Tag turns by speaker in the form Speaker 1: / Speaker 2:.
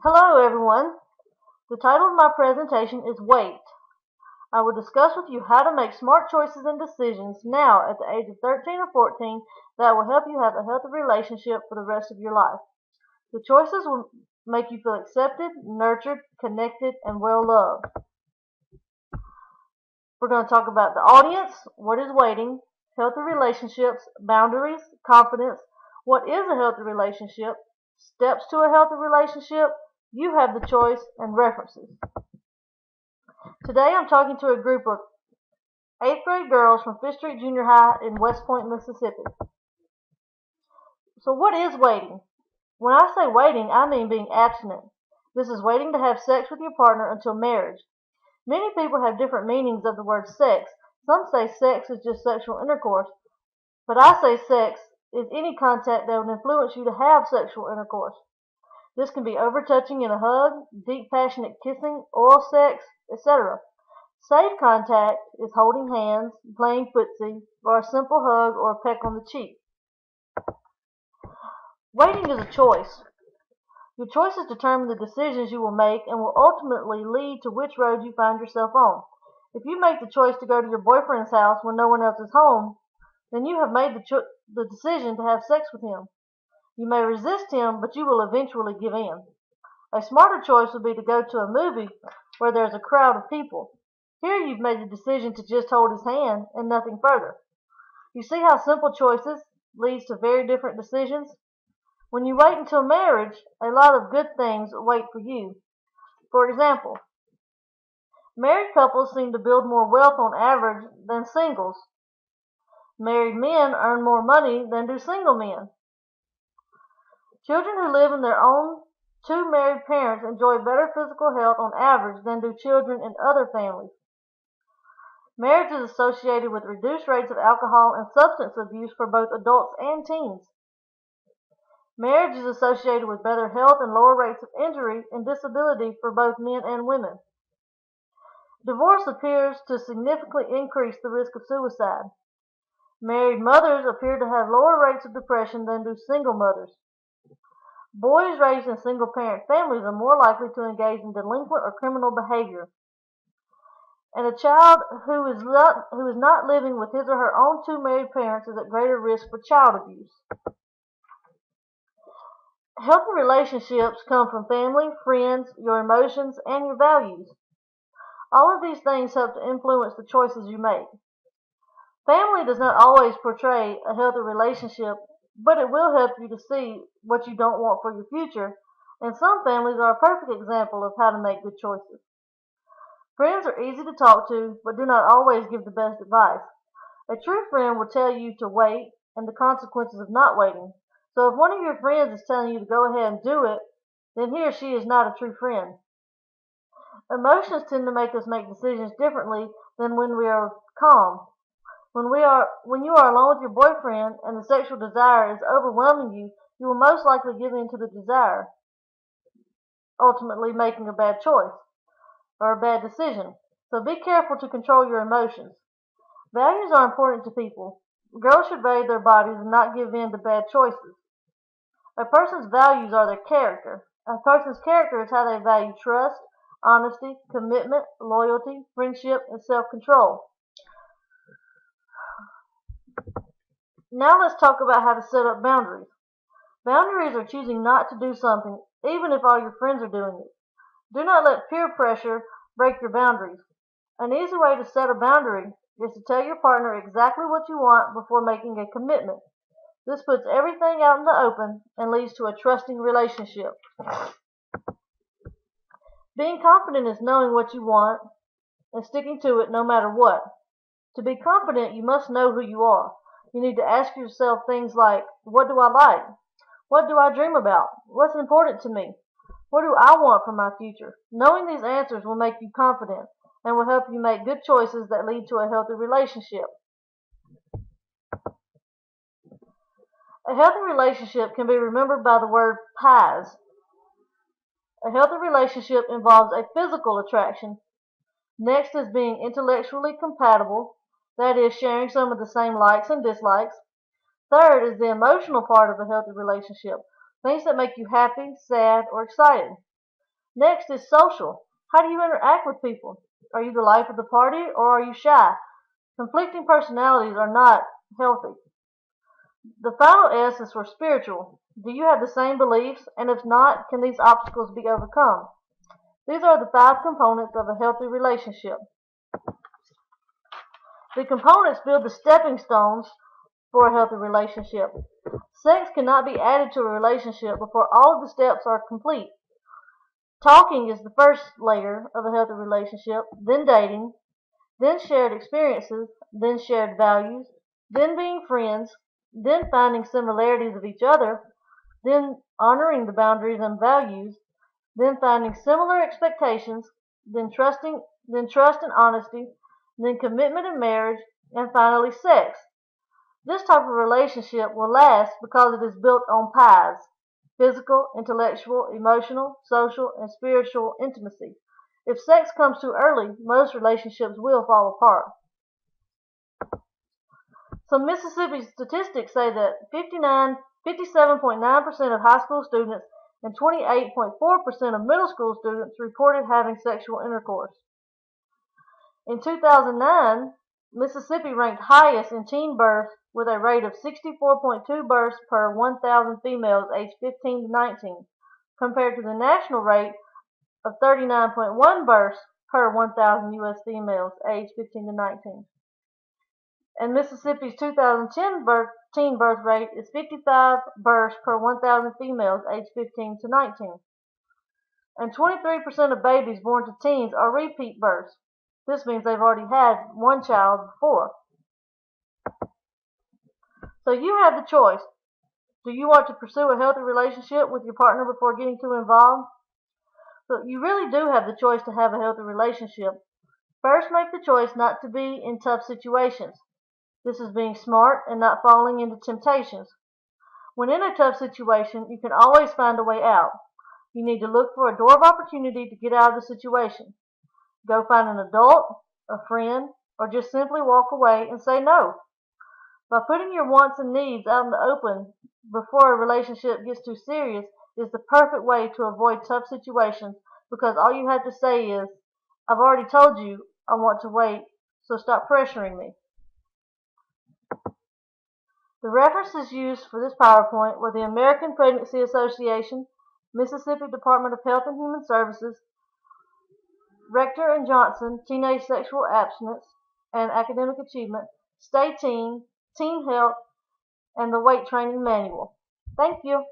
Speaker 1: Hello everyone. The title of my presentation is Weight. I will discuss with you how to make smart choices and decisions now at the age of 13 or 14 that will help you have a healthy relationship for the rest of your life. The choices will make you feel accepted, nurtured, connected, and well loved. We're going to talk about the audience, what is weighting, healthy relationships, boundaries, confidence, what is a healthy relationship, steps to a healthy relationship, you have the choice, and references. Today I'm talking to a group of 8th grade girls from Fifth Street Junior High in West Point, Mississippi. So what is waiting? When I say waiting, I mean being abstinent. This is waiting to have sex with your partner until marriage. Many people have different meanings of the word sex. Some say sex is just sexual intercourse, but I say sex is any contact that would influence you to have sexual intercourse. This can be overtouching in a hug, deep passionate kissing, oral sex, etc. Safe contact is holding hands, playing footsie, or a simple hug or a peck on the cheek. Waiting is a choice. Your choices determine the decisions you will make and will ultimately lead to which road you find yourself on. If you make the choice to go to your boyfriend's house when no one else is home, then you have made the decision to have sex with him. You may resist him, but you will eventually give in. A smarter choice would be to go to a movie where there's a crowd of people. Here you've made the decision to just hold his hand and nothing further. You see how simple choices leads to very different decisions? When you wait until marriage, a lot of good things wait for you. For example, married couples seem to build more wealth on average than singles. Married men earn more money than do single men. Children who live in their own two married parents enjoy better physical health on average than do children in other families. Marriage is associated with reduced rates of alcohol and substance abuse for both adults and teens. Marriage is associated with better health and lower rates of injury and disability for both men and women. Divorce appears to significantly increase the risk of suicide. Married mothers appear to have lower rates of depression than do single mothers. Boys raised in single-parent families are more likely to engage in delinquent or criminal behavior. And a child who is not living with his or her own two married parents is at greater risk for child abuse. Healthy relationships come from family, friends, your emotions, and your values. All of these things help to influence the choices you make. Family does not always portray a healthy relationship, but it will help you to see what you don't want for your future, and some families are a perfect example of how to make good choices. Friends are easy to talk to, but do not always give the best advice. A true friend will tell you to wait and the consequences of not waiting. So if one of your friends is telling you to go ahead and do it, then he or she is not a true friend. Emotions tend to make us make decisions differently than when we are calm. When you are alone with your boyfriend and the sexual desire is overwhelming you, you will most likely give in to the desire, ultimately making a bad choice or a bad decision. So be careful to control your emotions. Values are important to people. Girls should value their bodies and not give in to bad choices. A person's values are their character. A person's character is how they value trust, honesty, commitment, loyalty, friendship, and self-control. Now let's talk about how to set up boundaries. Boundaries are choosing not to do something, even if all your friends are doing it. Do not let peer pressure break your boundaries. An easy way to set a boundary is to tell your partner exactly what you want before making a commitment. This puts everything out in the open and leads to a trusting relationship. Being confident is knowing what you want and sticking to it no matter what. To be confident, you must know who you are. You need to ask yourself things like, what do I like? What do I dream about? What's important to me? What do I want for my future? Knowing these answers will make you confident and will help you make good choices that lead to a healthy relationship. A healthy relationship can be remembered by the word pies. A healthy relationship involves a physical attraction. Next is being intellectually compatible, that is, sharing some of the same likes and dislikes. Third is the emotional part of a healthy relationship, things that make you happy, sad, or excited. Next is social. How do you interact with people? Are you the life of the party or are you shy? Conflicting personalities are not healthy. The final S is for spiritual. Do you have the same beliefs? And if not, can these obstacles be overcome? These are the 5 components of a healthy relationship. The components build the stepping stones for a healthy relationship. Sex cannot be added to a relationship before all of the steps are complete. Talking is the first layer of a healthy relationship, then dating, then shared experiences, then shared values, then being friends, then finding similarities of each other, then honoring the boundaries and values, then finding similar expectations, then trust and honesty, then commitment and marriage, and finally sex. This type of relationship will last because it is built on pies: physical, intellectual, emotional, social, and spiritual intimacy. If sex comes too early, most relationships will fall apart. So Mississippi statistics say that 57.9% of high school students and 28.4% of middle school students reported having sexual intercourse. In 2009, Mississippi ranked highest in teen births with a rate of 64.2 births per 1,000 females aged 15 to 19, compared to the national rate of 39.1 births per 1,000 U.S. females aged 15 to 19. And Mississippi's 2010 teen birth rate is 55 births per 1,000 females aged 15 to 19. And 23% of babies born to teens are repeat births. This means they've already had one child before. So you have the choice. Do you want to pursue a healthy relationship with your partner before getting too involved? So you really do have the choice to have a healthy relationship. First, make the choice not to be in tough situations. This is being smart and not falling into temptations. When in a tough situation, you can always find a way out. You need to look for a door of opportunity to get out of the situation. Go find an adult, a friend, or just simply walk away and say no. By putting your wants and needs out in the open before a relationship gets too serious is the perfect way to avoid tough situations, because all you have to say is, I've already told you I want to wait, so stop pressuring me. The references used for this PowerPoint were the American Pregnancy Association, Mississippi Department of Health and Human Services, Rector and Johnson, Teenage Sexual Abstinence and Academic Achievement, Stay Teen, Teen Health, and the Weight Training Manual. Thank you.